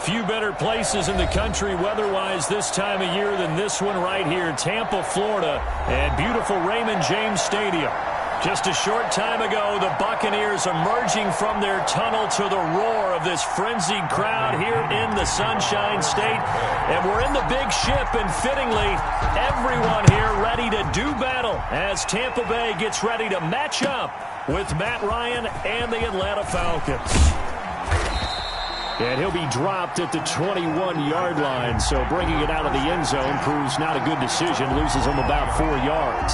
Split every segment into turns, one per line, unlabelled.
few better places in the country weather-wise this time of year than this one right here, Tampa, Florida, and beautiful Raymond James Stadium. Just a short time ago, the Buccaneers emerging from their tunnel to the roar of this frenzied crowd here in the Sunshine State. And we're in the big ship, and fittingly, everyone here ready to do battle as Tampa Bay gets ready to match up with Matt Ryan and the Atlanta Falcons. And he'll be dropped at the 21-yard line, so bringing it out of the end zone proves not a good decision, loses him about 4 yards.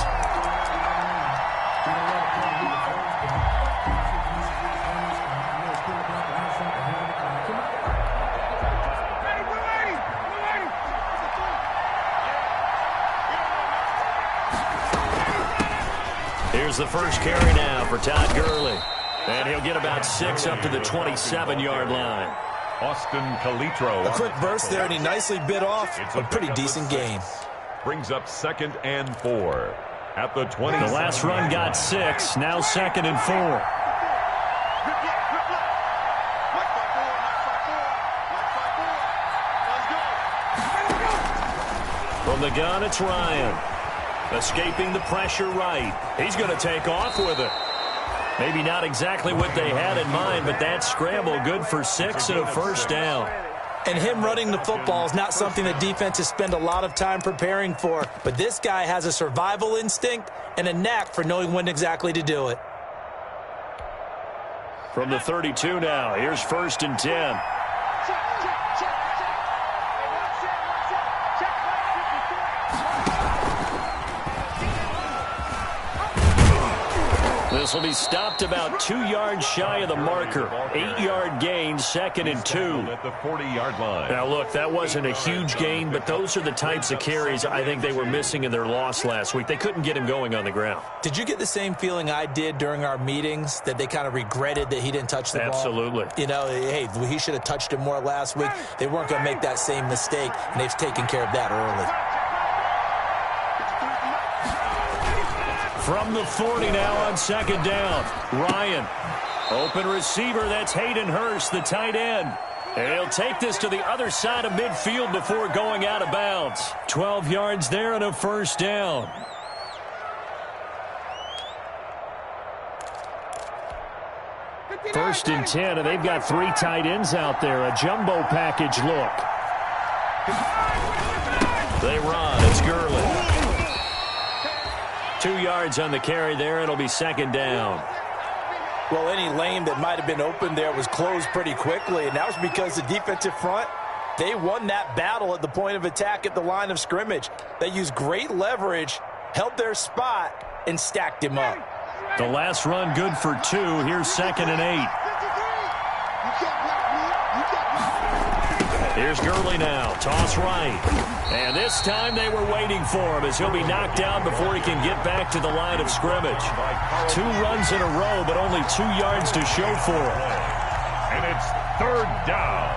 Here's the first carry now for Todd Gurley. And he'll get about 6 up to the 27-yard line.
Austin Calitro.
A quick burst there, and he nicely bit off a pretty decent gain.
Brings up 2nd and 4 at the 20.
The last run got 6, now 2nd and 4. From the gun, it's Ryan. Escaping the pressure right. He's going to take off with it. Maybe not exactly what they had in mind, but that scramble good for 6 and a first down.
And him running the football is not something that defenses spend a lot of time preparing for. But this guy has a survival instinct and a knack for knowing when exactly to do it.
From the 32 now, here's 1st and 10. This will be stopped about 2 yards shy of the marker. 8-yard gain, 2nd and 2.
At the 40-yard line.
Now, look, that wasn't a huge gain, but those are the types of carries I think they were missing in their loss last week. They couldn't get him going on the ground.
Did you get the same feeling I did during our meetings, that they kind of regretted that he didn't touch the ball?
Absolutely.
You know, hey, he should have touched it more last week. They weren't going to make that same mistake, and they've taken care of that early.
From the 40 now on 2nd down. Ryan. Open receiver. That's Hayden Hurst, the tight end. And he'll take this to the other side of midfield before going out of bounds. 12 yards there and a first down. First and 10, and they've got 3 tight ends out there. A jumbo package look. They run. It's Gurley. 2 yards on the carry there. It'll be 2nd down.
Well, any lane that might have been open there was closed pretty quickly, and that was because the defensive front, they won that battle at the point of attack at the line of scrimmage. They used great leverage, held their spot, and stacked him up.
The last run good for 2. Here's 2nd and 8. Here's Gurley now. Toss right. And this time they were waiting for him as he'll be knocked down before he can get back to the line of scrimmage. 2 runs in a row, but only 2 yards to show for him.
And it's 3rd down.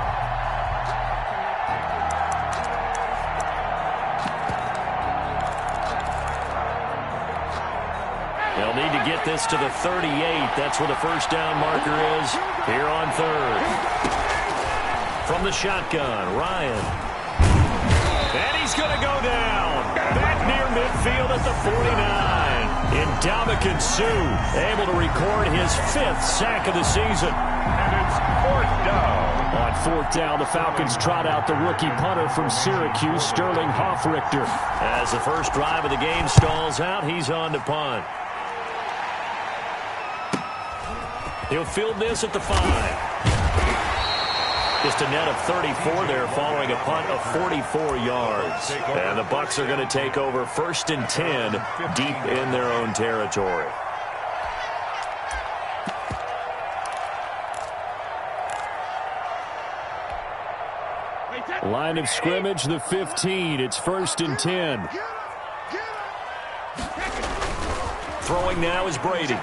They'll need to get this to the 38. That's where the first down marker is here on 3rd. From the shotgun, Ryan. And he's going to go down. Back near midfield at the 49. Ndamukong Suh able to record his 5th sack of the season.
And it's 4th down.
On 4th down, the Falcons trot out the rookie punter from Syracuse, Sterling Hoffrichter. As the first drive of the game stalls out, he's on to punt. He'll field this at the 5. Just a net of 34 there following a punt of 44 yards. And the Bucs are going to take over 1st and 10 deep in their own territory. Line of scrimmage, the 15. It's 1st and 10. Throwing now is Brady.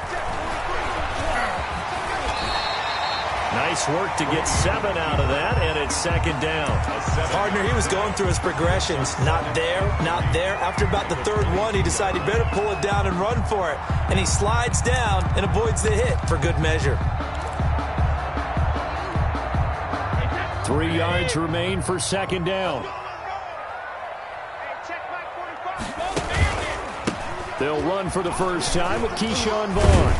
Nice work to get 7 out of that, and it's 2nd down.
Partner, he was going through his progressions. Not there, not there. After about the 3rd one, he decided better pull it down and run for it. And he slides down and avoids the hit for good measure.
3 yards remain for second down. They'll run for the first time with Keyshawn Vaughn.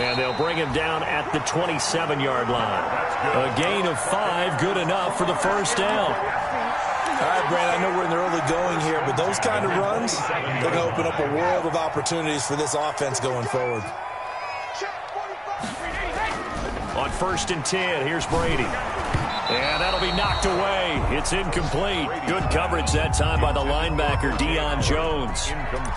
And they'll bring him down at the 27-yard line. A gain of 5, good enough for the first down.
All right, Brandon, I know we're in the early going here, but those kind of runs, they're going to open up a world of opportunities for this offense going forward.
On 1st and 10, here's Brady. And that'll be knocked away. It's incomplete. Good coverage that time by the linebacker, Deion Jones.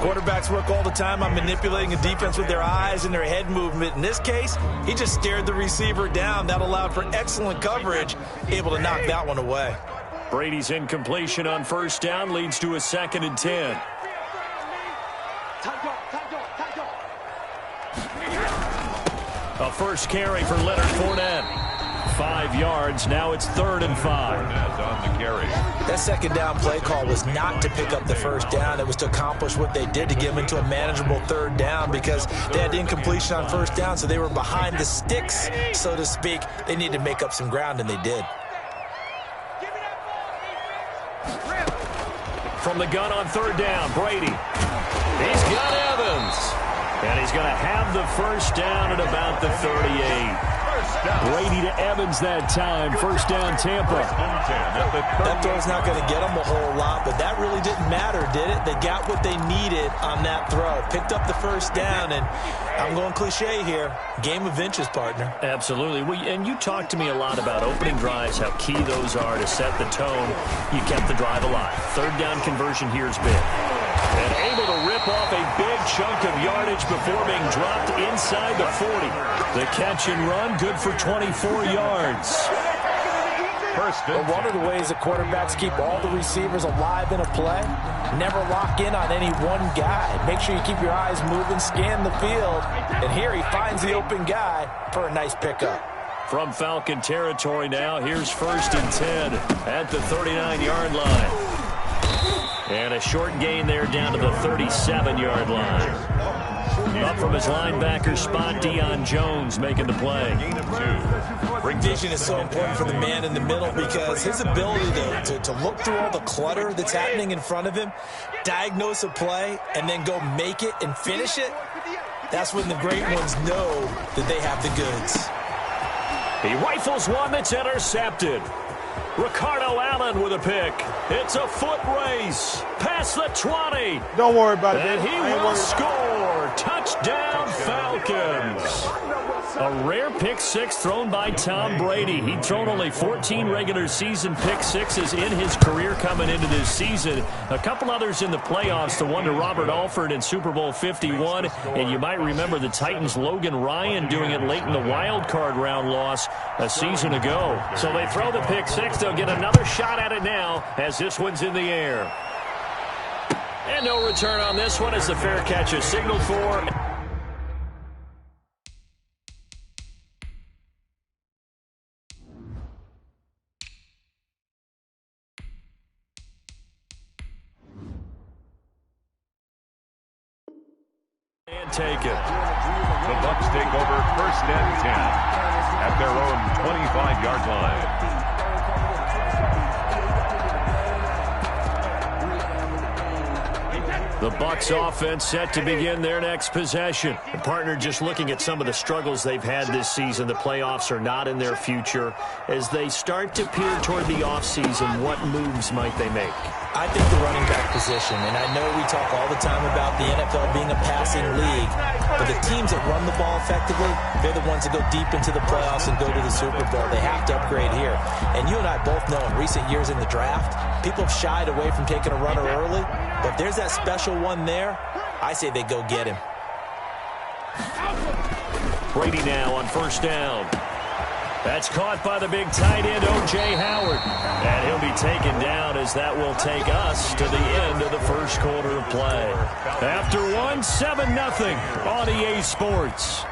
Quarterbacks work all the time on manipulating a defense with their eyes and their head movement. In this case, he just stared the receiver down. That allowed for excellent coverage, able to knock that one away.
Brady's incompletion on 1st down leads to a 2nd and 10. A first carry for Leonard Fournette. 5 yards. Now it's 3rd and 5.
On the carry.
That second down play call was not to pick up the first down. It was to accomplish what they did, to get them into a manageable 3rd down, because they had incompletion on 1st down, so they were behind the sticks, so to speak. They needed to make up some ground, and they did.
From the gun on 3rd down, Brady. He's got Evans. And he's going to have the first down at about the 38. Brady to Evans that time. First down, Tampa.
That throw's not going to get them a whole lot, but that really didn't matter, did it? They got what they needed on that throw. Picked up the first down, and I'm going cliche here. Game of inches, partner.
Absolutely. And you talked to me a lot about opening drives, how key those are to set the tone. You kept the drive alive. 3rd down conversion here is big. And able to rip off a big chunk of yardage before being dropped inside the 40. The catch and run, good for 24 yards.
Well, one of the ways that quarterbacks keep all the receivers alive in a play, never lock in on any one guy. Make sure you keep your eyes moving, scan the field, and here he finds the open guy for a nice pickup.
From Falcon territory now, here's 1st and 10 at the 39-yard line. And a short gain there down to the 37-yard line. Up from his linebacker spot, Deion Jones making the play.
Vision is so important for the man in the middle, because his ability to look through all the clutter that's happening in front of him, diagnose a play, and then go make it and finish it, that's when the great ones know that they have the goods.
He rifles one that's intercepted. Ricardo Allen with a pick. It's a foot race. Past the 20.
Don't worry about it.
And he will score. Touchdown, Falcons. A rare pick six thrown by Tom Brady. He'd thrown only 14 regular season pick sixes in his career coming into this season. A couple others in the playoffs, the one to Robert Alford in Super Bowl 51. And you might remember the Titans' Logan Ryan doing it late in the wild card round loss a season ago. So they throw the pick six. They'll get another shot at it now as this one's in the air. And no return on this one as the fair catch is signaled for. And take it.
The Bucs take over 1st and 10 at their own 25-yard line.
The Bucs offense set to begin their next possession. The partner just looking at some of the struggles they've had this season. The playoffs are not in their future. As they start to peer toward the offseason, what moves might they make?
I think the running back position, and I know we talk all the time about the NFL being a passing league, but the teams that run the ball effectively, they're the ones that go deep into the playoffs and go to the Super Bowl. They have to upgrade here. And you and I both know in recent years in the draft, people have shied away from taking a runner early, but if there's that special one there, I say they go get him.
Brady now on 1st down. That's caught by the big tight end, O.J. Howard. And he'll be taken down as that will take us to the end of the first quarter of play. After one, 7-0 on EA Sports.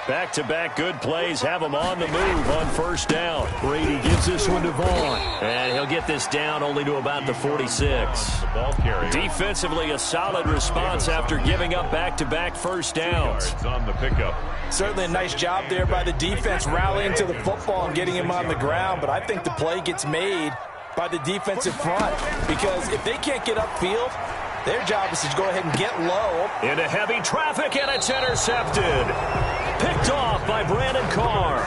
Back-to-back good plays have him on the move on 1st down. Brady gives Throws this one to Vaughn. And he'll get this down only to about the 46.
The ball carrier.
Defensively, a solid response after giving up back-to-back first downs.
On the pickup.
Certainly a nice job there by the defense rallying to the football and getting him on the ground. But I think the play gets made by the defensive front, because if they can't get upfield, their job is to go ahead and get low.
Into heavy traffic, and it's intercepted. Picked off by Brandon Carr.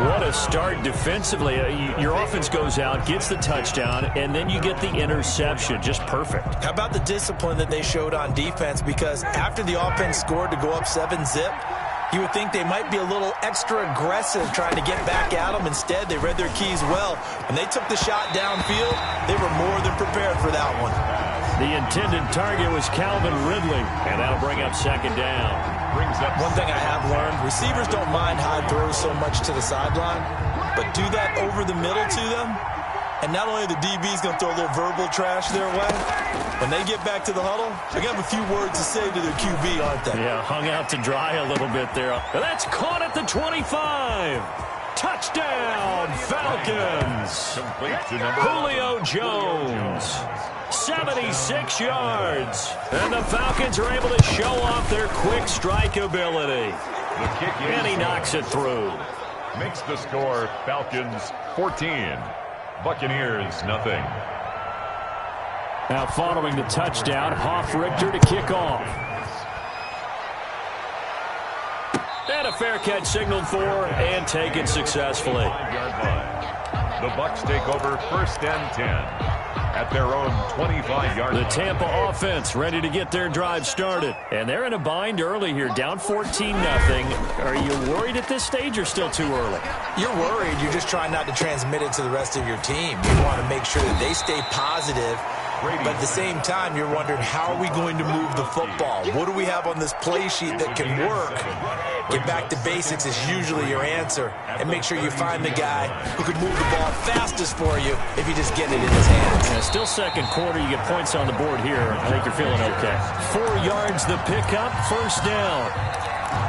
What a start defensively. Your offense goes out, gets the touchdown, and then you get the interception. Just perfect.
How about the discipline that they showed on defense? Because after the offense scored to go up 7-zip, you would think they might be a little extra aggressive trying to get back at them. Instead, they read their keys well. When they took the shot downfield, they were more than prepared for that one.
The intended target was Calvin Ridley, and that'll bring up second down.
One thing I have learned, receivers don't mind high throws so much to the sideline, but do that over the middle to them, and not only the DB's going to throw a little verbal trash their way, when they get back to the huddle, they're going to have a few words to say to their QB, aren't they?
Yeah, hung out to dry a little bit there. That's caught at the 25. Touchdown, Falcons. Julio Jones. 76 yards. And the Falcons are able to show off their quick strike ability. And he knocks it through.
Makes the score Falcons 14. Buccaneers nothing.
Now following the touchdown, Hoff-Richter to kick off. And a fair catch signaled for and taken successfully.
5-yard line. The Bucs take over first and 10 at their own 25-yard line.
The Tampa offense ready to get their drive started. And they're in a bind early here, down 14-0. Are you worried at this stage or still too early?
You're worried. You're just trying not to transmit it to the rest of your team. You want to make sure that they stay positive. But at the same time, you're wondering, how are we going to move the football? What do we have on this play sheet that can work? Get back to basics is usually your answer. And make sure you find the guy who can move the ball fastest for you if you just get it in his hands.
Yeah, still second quarter. You get points on the board here. I think you're feeling okay. 4 yards the pickup, first down.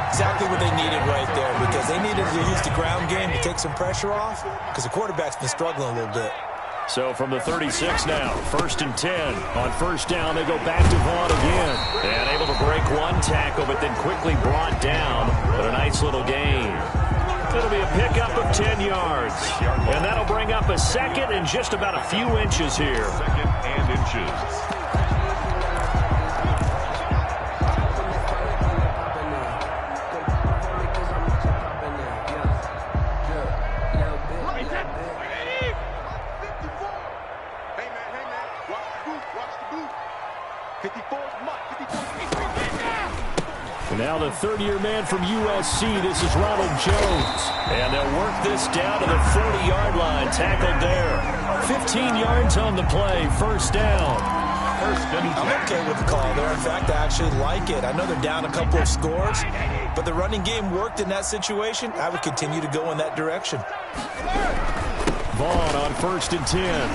Exactly what they needed right there, because they needed to use the ground game to take some pressure off, because the quarterback's been struggling a little bit.
So from the 36 now, first and 10. On first down, they go back to Vaughn again. And able to break one tackle, but then quickly brought down. But a nice little gain. It'll be a pickup of 10 yards. And that'll bring up a second and just about a few inches here.
Second and inches.
Now the third-year man from USC, this is Ronald Jones. And they'll work this down to the 40-yard line, tackled there. 15 yards on the play, first down.
I'm okay with the call there. In fact, I actually like it. I know they're down a couple of scores, but the running game worked in that situation. I would continue to go in that direction.
Vaughn on first and 10.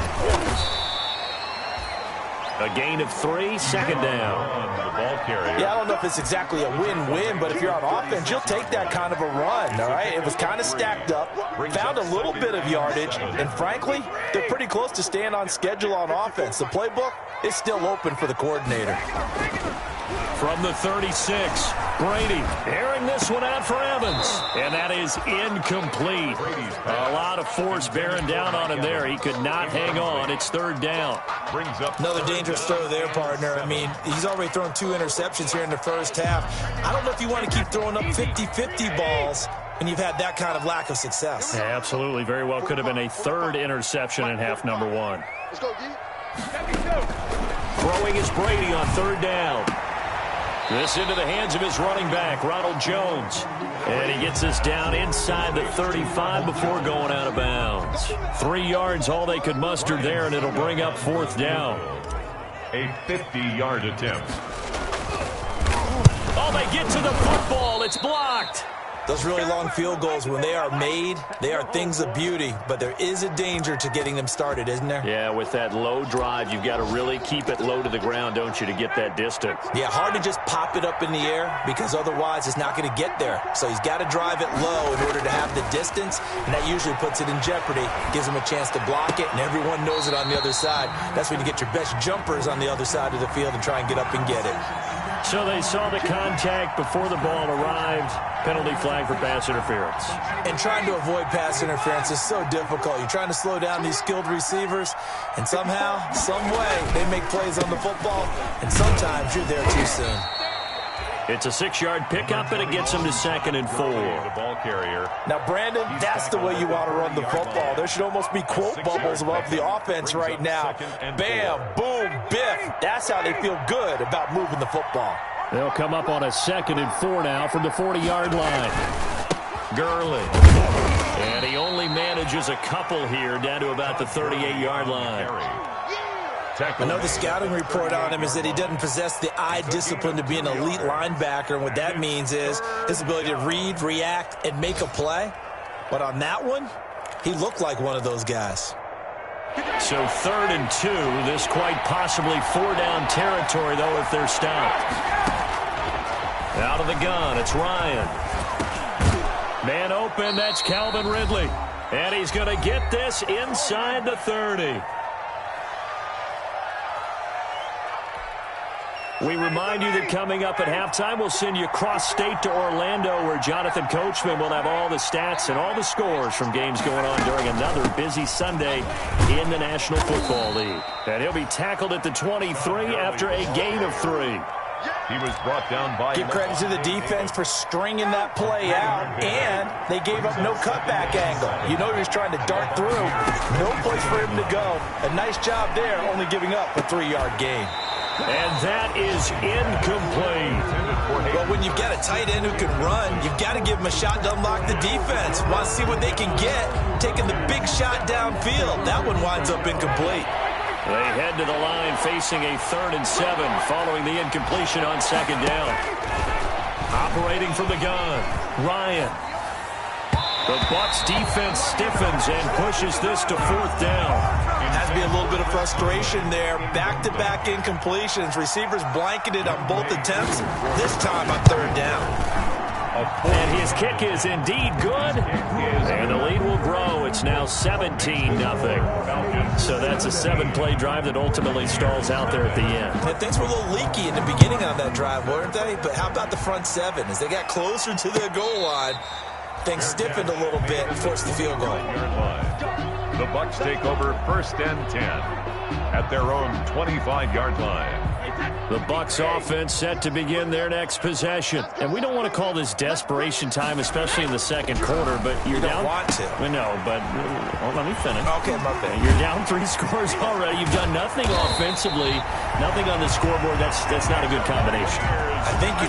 A gain of 3, second down.
The ball carrier.
Yeah, I don't know if it's exactly a win-win, but if you're on offense, you'll take that kind of a run, all right? It was kind of stacked up, found a little bit of yardage, and frankly, they're pretty close to staying on schedule on offense. The playbook is still open for the coordinator.
From the 36, Brady airing this one out for Evans. And that is incomplete. A lot of force bearing down on him there. He could not hang on. It's third down.
Brings up
another dangerous throw there, partner. I mean, he's already thrown 2 interceptions here in the first half. I don't know if you want to keep throwing up 50-50 balls when you've had that kind of lack of success.
Yeah, absolutely. Very well could have been a third interception in half number 1.
Let's go, D.
Throwing is Brady on third down. This into the hands of his running back, Ronald Jones. And he gets this down inside the 35 before going out of bounds. 3 yards, all they could muster there, and it'll bring up fourth down.
a 50-yard attempt.
Oh, they get to the football. It's blocked.
Those really long field goals, when they are made, they are things of beauty, but there is a danger to getting them started, isn't there?
Yeah, with that low drive, you've got to really keep it low to the ground, don't you, to get that distance?
Yeah, hard to just pop it up in the air because otherwise it's not going to get there. So he's got to drive it low in order to have the distance, and that usually puts it in jeopardy, gives him a chance to block it, and everyone knows it on the other side. That's when you get your best jumpers on the other side of the field and try and get up and get it.
So they saw the contact before the ball arrived. Penalty flag for pass interference.
And trying to avoid pass interference is so difficult. You're trying to slow down these skilled receivers, and somehow, some way, they make plays on the football, and sometimes you're there too soon.
It's a 6-yard pickup, and it gets him to 2nd and 4.
The ball carrier.
Now, Brandon, that's the way you want to run the football. There should almost be quote bubbles above the offense right now. Bam, boom, biff. That's how they feel good about moving the football.
They'll come up on a 2nd and 4 now from the 40-yard line. Gurley. And he only manages a couple here down to about the 38-yard line.
I know the scouting report on him is that he doesn't possess the eye discipline to be an elite linebacker. And what that means is his ability to read, react, and make a play. But on that one, he looked like one of those guys.
So 3rd and 2. This quite possibly 4-down territory, though, if they're stopped. Out of the gun, it's Ryan. Man open, that's Calvin Ridley. And he's going to get this inside the 30. We remind you that coming up at halftime, we'll send you cross-state to Orlando, where Jonathan Coachman will have all the stats and all the scores from games going on during another busy Sunday in the National Football League. And he'll be tackled at the 23 after a gain of 3.
He was brought down by...
Give credit to the defense for stringing that play out, and they gave up no cutback angle. You know he was trying to dart through. No place for him to go. A nice job there, only giving up a 3-yard gain.
And that is incomplete.
Well, when you've got a tight end who can run, you've got to give him a shot to unlock the defense. Want to see what they can get, taking the big shot downfield. That one winds up incomplete.
They head to the line facing a 3rd and 7 following the incompletion on 2nd down. Operating from the gun, Ryan. The Bucs defense stiffens and pushes this to 4th down.
Has to be a little bit of frustration there. Back-to-back incompletions. Receivers blanketed on both attempts. This time on 3rd down.
And his kick is indeed good. And the lead will grow. It's now 17-0. So that's a 7-play drive that ultimately stalls out there at the end.
And things were a little leaky in the beginning on that drive, weren't they? But how about the front 7? As they got closer to the goal line, things stiffened a little bit and forced the field goal.
The Bucs take over 1st and 10 at their own 25-yard line.
The Bucs offense set to begin their next possession. And we don't want to call this desperation time, especially in the 2nd quarter, but you're down.
You don't want to.
We know, but let me finish.
Okay, my bad.
You're down 3 scores already. You've done nothing offensively, nothing on the scoreboard. That's not a good combination.
I think you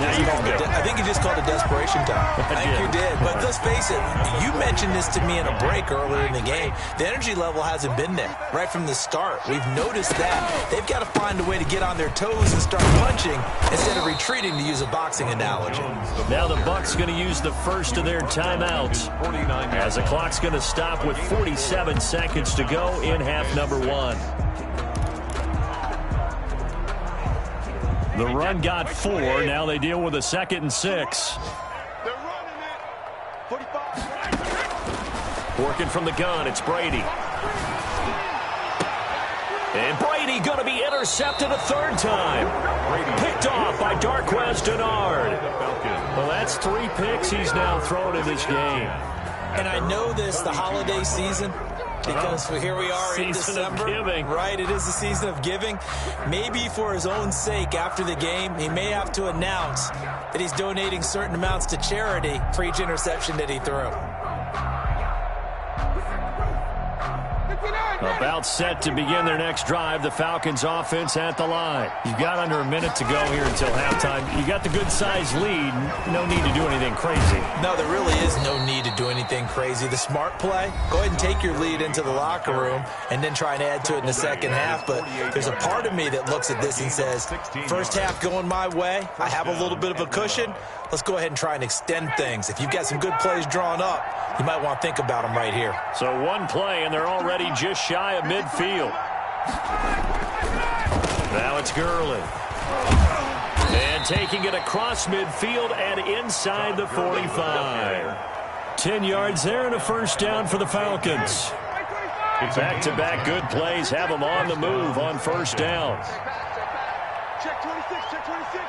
just called it desperation time. I think you did. But let's face it, you mentioned this to me in a break earlier in the game. The energy level hasn't been there right from the start. We've noticed that. They've got to find a way to get on their toes and start punching instead of retreating, to use a boxing analogy. Now the Bucs going to use the first of their timeouts as the clock's going to stop with 47 seconds to go in half number 1. The run got 4. Now they deal with a 2nd and 6. Working from the gun, it's Brady. And Brady going to be intercepted a 3rd time. Picked off by Darquez Dennard. Well, that's 3 picks he's now thrown in this game. And I know this, the holiday season, because here we are in December. Right, it is the season of giving. Maybe for his own sake, after the game, he may have to announce that he's donating certain amounts to charity for each interception that he threw.
About set to begin their next drive, the Falcons offense at the line. You've got under a minute to go here until halftime. You got the good-sized lead. No need to do anything crazy.
No, there really is no need to do anything crazy. The smart play, go ahead and take your lead into the locker room and then try and add to it in the second half. But there's a part of me that looks at this and says, first half going my way, I have a little bit of a cushion. Let's go ahead and try and extend things. If you've got some good plays drawn up, you might want to think about them right here.
So one play, and they're already just shy of midfield. Now it's Gurley. And taking it across midfield and inside the 45. 10 yards there and a first down for the Falcons. Back-to-back good plays have them on the move on first down.
Check 26, check 26.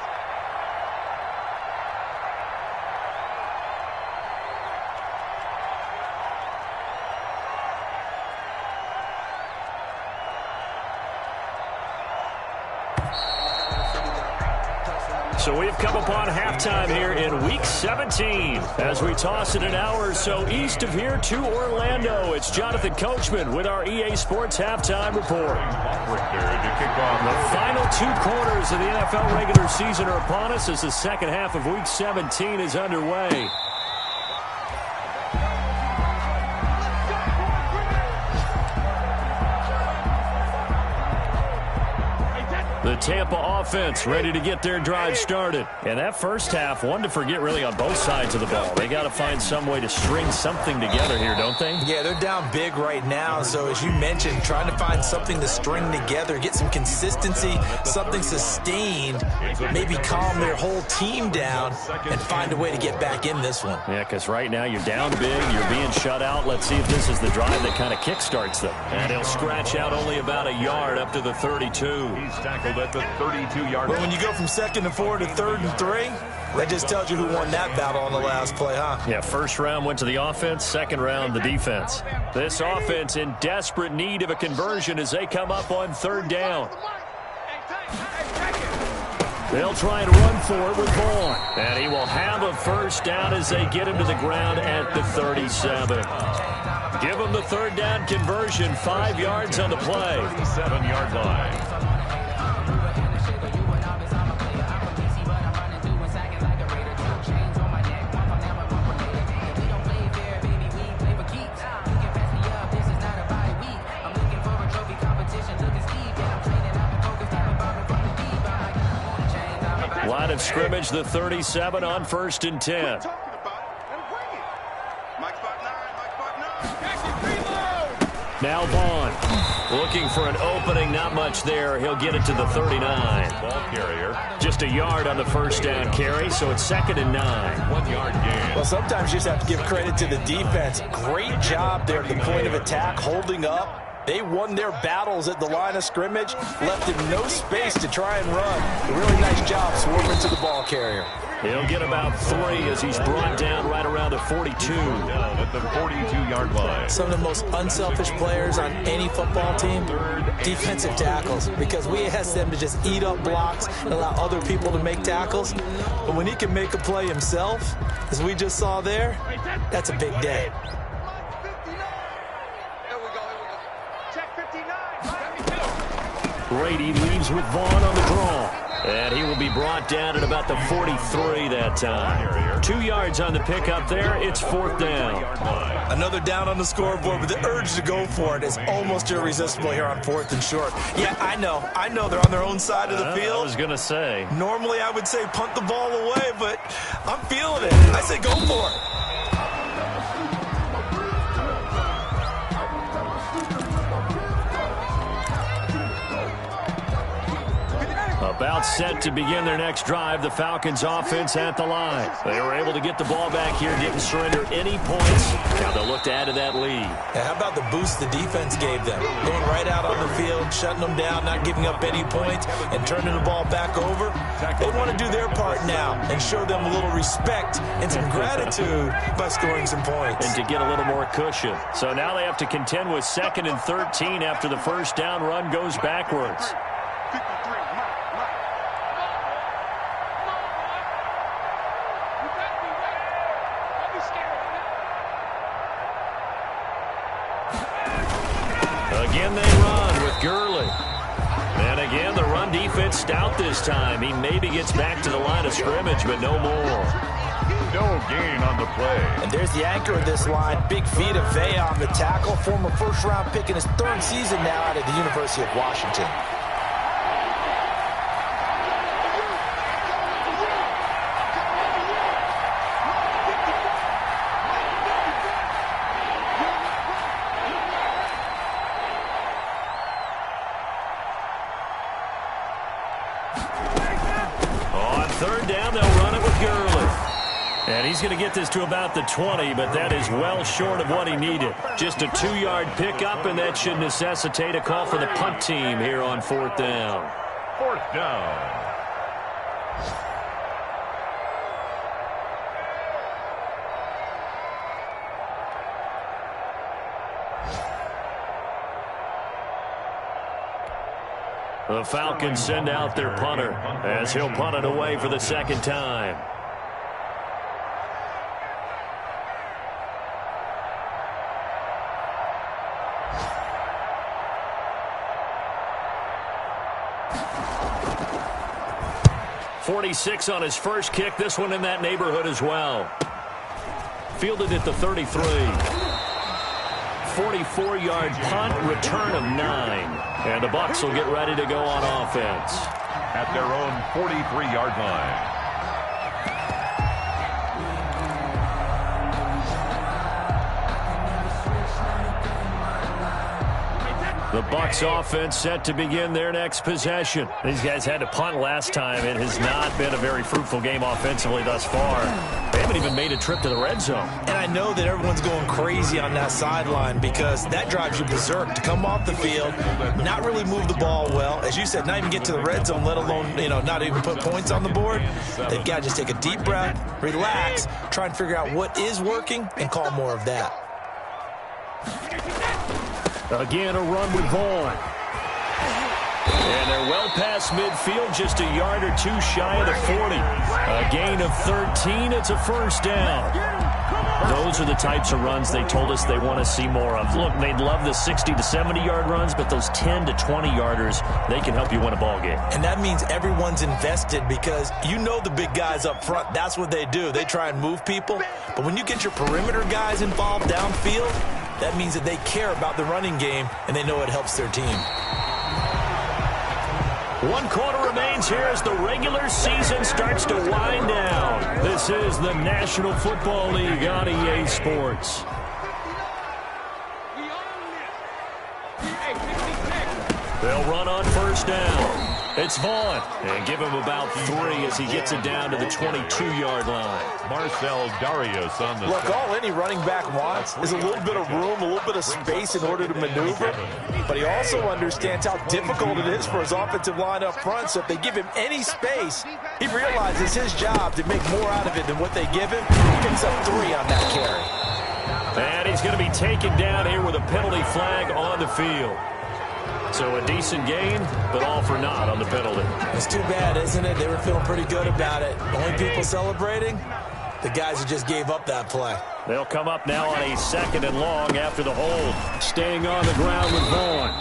So we've come upon halftime here in Week 17 as we toss it an hour or so east of here to Orlando. It's Jonathan Coachman with our EA Sports Halftime Report. The final 2 quarters of the NFL regular season are upon us as the second half of Week 17 is underway. The Tampa offense ready to get their drive started. And that first half, one to forget really on both sides of the ball. They got to find some way to string something together here, don't they?
Yeah, they're down big right now. So as you mentioned, trying to find something to string together, get some consistency, something sustained, maybe calm their whole team down and find a way to get back in this one.
Yeah, because right now you're down big, you're being shut out. Let's see if this is the drive that kind of kickstarts them. And he'll scratch out only about a yard up to the 32.
He's tackled at the 32-yard line.
Well, when you go from 2nd and 4 to 3rd and 3, that just tells you who won that battle on the last play, huh?
Yeah, first round went to the offense, second round the defense. This offense in desperate need of a conversion as they come up on 3rd down. They'll try and run for it with Vaughn. And he will have a first down as they get him to the ground at the 37. Give him the 3rd down conversion, 5 yards on the play.
37-yard line.
Line of scrimmage, the 37 on 1st and 10. Now Vaughn looking for an opening, not much there. He'll get it to the 39.
Ball carrier.
Just a yard on the first down carry, so it's 2nd and 9.
1 yard gain.
Well, sometimes you just have to give credit to the defense. Great job there at the point of attack, holding up. They won their battles at the line of scrimmage, left him no space to try and run. A really nice job swarming to the ball carrier.
He'll get about 3 as he's brought down right around the 42.
Down at the 42-yard line.
Some of the most unselfish players on any football team, defensive tackles, because we ask them to just eat up blocks and allow other people to make tackles. But when he can make a play himself, as we just saw there, that's a big day.
Brady leaves with Vaughn on the draw. And he will be brought down at about the 43 that time. 2 yards on the pickup there. It's 4th down.
Another down on the scoreboard, but the urge to go for it is almost irresistible here on 4th and short. Yeah, I know they're on their own side of the field.
I was going to say.
Normally I would say punt the ball away, but I'm feeling it. I say go for it.
About set to begin their next drive, the Falcons offense at the line. They were able to get the ball back here, didn't surrender any points. Now they'll look to add to that lead.
Yeah, how about the boost the defense gave them? Going right out on the field, shutting them down, not giving up any points, and turning the ball back over. They want to do their part now and show them a little respect and some gratitude by scoring some points.
And to get a little more cushion. So now they have to contend with 2nd and 13 after the first down run goes backwards. Again they run with Gurley. And again, the run defense stout this time. He maybe gets back to the line of scrimmage, but no more.
No gain on the play.
And there's the anchor of this line. Big feet of Vea on the tackle. Former first-round pick in his third season now out of the University of Washington.
On third down, they'll run it with Gurley. And he's going to get this to about the 20, but that is well short of what he needed. Just a 2-yard pickup, and that should necessitate a call for the punt team here on fourth down.
Fourth down.
The Falcons send out their punter as he'll punt it away for the second time. .46 on his first kick. This one in that neighborhood as well. Fielded at the 33. 44-yard punt, return of 9. And the Bucs will get ready to go on offense.
At their own 43-yard line.
The Bucs offense set to begin their next possession. These guys had to punt last time. It has not been a very fruitful game offensively thus far. They haven't even made a trip to the red zone.
And I know that everyone's going crazy on that sideline because that drives you berserk to come off the field, not really move the ball well. As you said, not even get to the red zone, let alone, not even put points on the board. They've got to just take a deep breath, relax, try and figure out what is working, and call more of that.
Again, a run with Vaughn. And they're well past midfield, just a yard or two shy of the 40. A gain of 13, it's a first down. Those are the types of runs they told us they want to see more of. Look, they'd love the 60 to 70-yard runs, but those 10 to 20-yarders, they can help you win a ball game.
And that means everyone's invested because the big guys up front, that's what they do. They try and move people. But when you get your perimeter guys involved downfield, that means that they care about the running game, and they know it helps their team.
1 quarter remains here as the regular season starts to wind down. This is the National Football League on EA Sports. They'll run on first down. It's Vaughn, and give him about 3 as he gets it down to the 22-yard line.
Marcel Darius on the
Look, all any running back wants is a little bit of room, a little bit of space in order to maneuver. But he also understands how difficult it is for his offensive line up front. So if they give him any space, he realizes his job to make more out of it than what they give him. He picks up 3 on that carry.
And he's going to be taken down here with a penalty flag on the field. So a decent gain, but all for naught on the penalty.
It's too bad, isn't it? They were feeling pretty good about it. Only people celebrating, the guys who just gave up that play.
They'll come up now on a 2nd and long after the hold. Staying on the ground with Vaughn.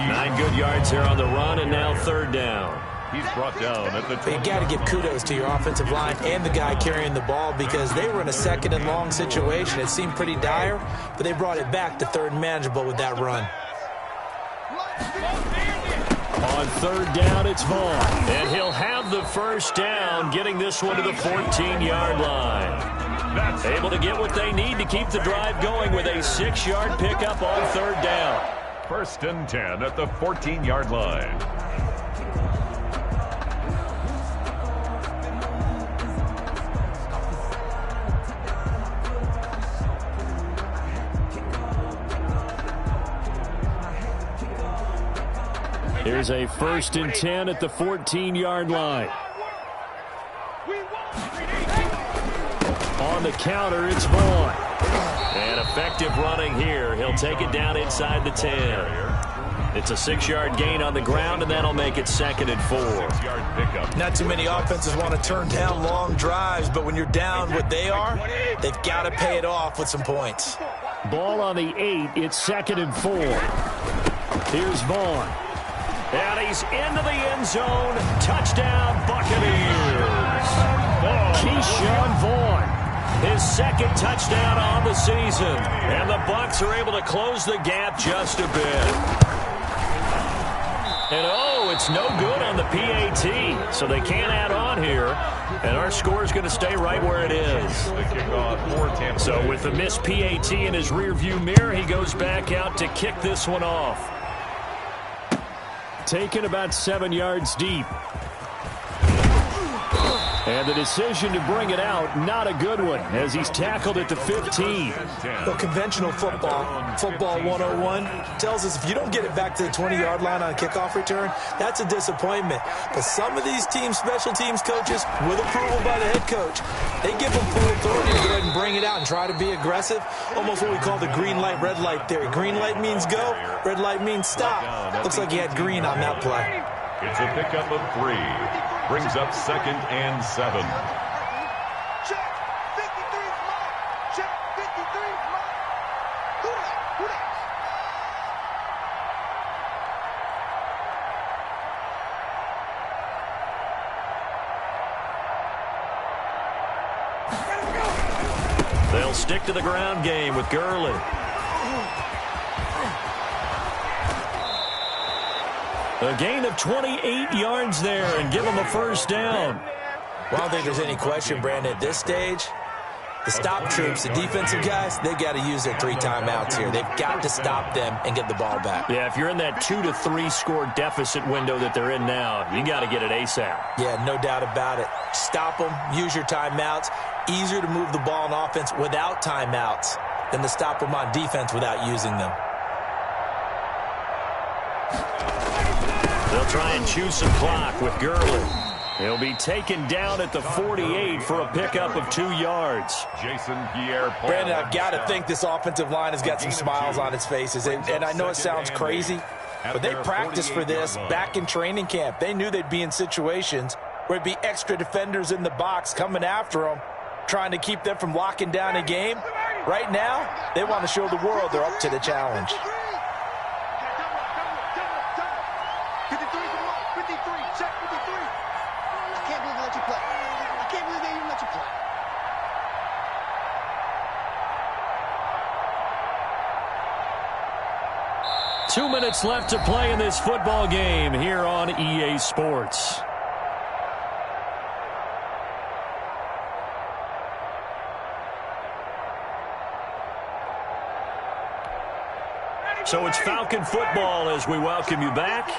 9 good yards here on the run, and now 3rd down.
He's brought down at the 20.
You got to give kudos to your offensive line and the guy carrying the ball because they were in a 2nd and long situation. It seemed pretty dire, but they brought it back to 3rd and manageable with that run.
On 3rd down, it's Vaughn. And he'll have the first down, getting this one to the 14-yard line. Able to get what they need to keep the drive going with a 6-yard pickup on 3rd down.
1st and 10 at the 14-yard line.
Here's a 1st and 10 at the 14-yard line. On the counter, it's Vaughn. And effective running here. He'll take it down inside the 10. It's a 6-yard gain on the ground, and that'll make it 2nd and 4.
6-yard pickup.
Not too many offenses want to turn down long drives, but when you're down what they are, they've got to pay it off with some points.
Ball on the 8. It's 2nd and 4. Here's Vaughn. And he's into the end zone. Touchdown, Buccaneers. Keyshawn Vaughn, his second touchdown on the season. And the Bucs are able to close the gap just a bit. And, oh, it's no good on the PAT, so they can't add on here. And our score is going to stay right where it is. So with the missed PAT in his rearview mirror, he goes back out to kick this one off. Taken about 7 yards deep. And the decision to bring it out, not a good one, as he's tackled at the 15.
Well, conventional football 101, tells us if you don't get it back to the 20-yard line on a kickoff return, that's a disappointment. But some of these teams, special teams coaches, with approval by the head coach, they give them full authority to go ahead and bring it out and try to be aggressive. Almost what we call the green light, red light theory. Green light means go, red light means stop. Looks like he had green on that play.
It's a pickup of 3. Brings up 2nd and 7.
Check. 53 is mine. Check. 53 is mine. Who that? Who that?
They'll stick to the ground game with Gurley. A gain of 28 yards there and give them a first down.
Well, I don't think there's any question, Brandon, at this stage. The stop troops, the defensive guys, they got to use their 3 timeouts here. They've got to stop them and get the ball back.
Yeah, if you're in that 2 to 3 score deficit window that they're in now, you got to get it ASAP.
Yeah, no doubt about it. Stop them, use your timeouts. Easier to move the ball on offense without timeouts than to stop them on defense without using them.
They'll try and chew some clock with Gurley. He'll be taken down at the 48 for a pickup of 2 yards.
Jason Pierre-Paul.
Brandon, I've got to think this offensive line has got some smiles on its faces. And I know it sounds crazy, but they practiced for this back in training camp. They knew they'd be in situations where it'd be extra defenders in the box coming after them, trying to keep them from locking down a game. Right now, they want to show the world they're up to the challenge.
53 is mine. 53. Check. 53. I can't believe they let you play. I can't believe they even let you play.
Two minutes left to play in this football game here on EA Sports. So it's Falcon football as we welcome you back.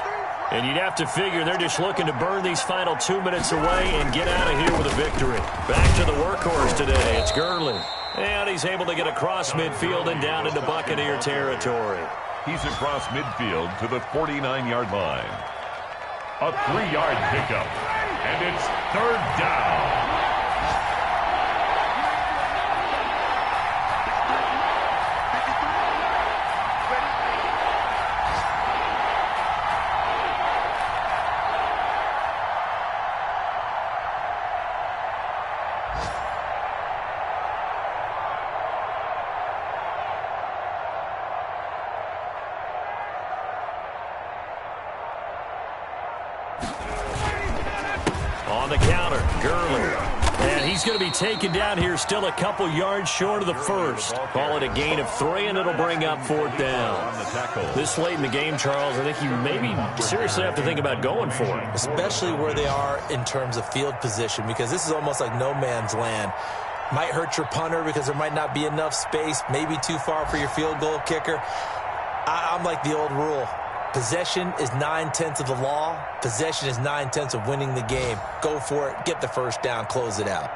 And you'd have to figure they're just looking to burn these final 2 minutes away and get out of here with a victory. Back to the workhorse today. It's Gurley. And he's able to get across midfield and down into Buccaneer territory.
He's across midfield to the 49-yard line. A 3-yard pickup. And it's 3rd down.
On the counter, Gurley. And he's going to be taken down here still a couple yards short of the first. Call it a gain of 3, and it'll bring up 4th down. This late in the game, Charles, I think you maybe seriously have to think about going for it.
Especially where they are in terms of field position, because this is almost like no man's land. Might hurt your punter because there might not be enough space, maybe too far for your field goal kicker. I'm like the old rule. Possession is 9/10 of the law. Possession is 9/10 of winning the game. Go for it. Get the first down. Close it out.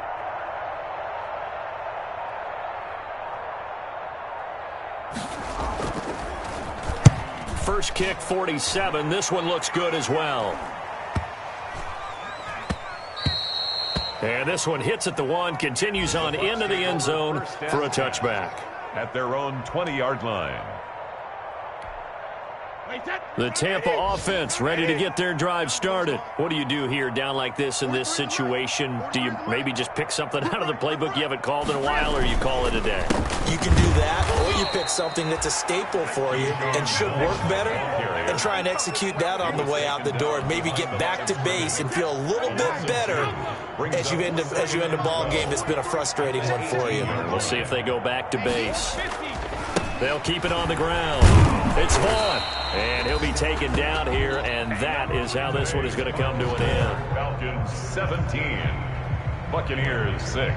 First kick, 47. This one looks good as well. And this one hits at the 1, continues on into the end zone for a touchback.
At their own 20-yard line.
The Tampa offense ready to get their drive started. What do you do here down like this in this situation? Do you maybe just pick something out of the playbook you haven't called in a while, or you call it a day?
You can do that, or you pick something that's a staple for you and should work better and try and execute that on the way out the door and maybe get back to base and feel a little bit better as you end a ball game that's been a frustrating one for you.
We'll see if they go back to base. They'll keep it on the ground. It's Vaughn, and he'll be taken down here, and that is how this one is going to come to an end.
Falcons 17, Buccaneers 6.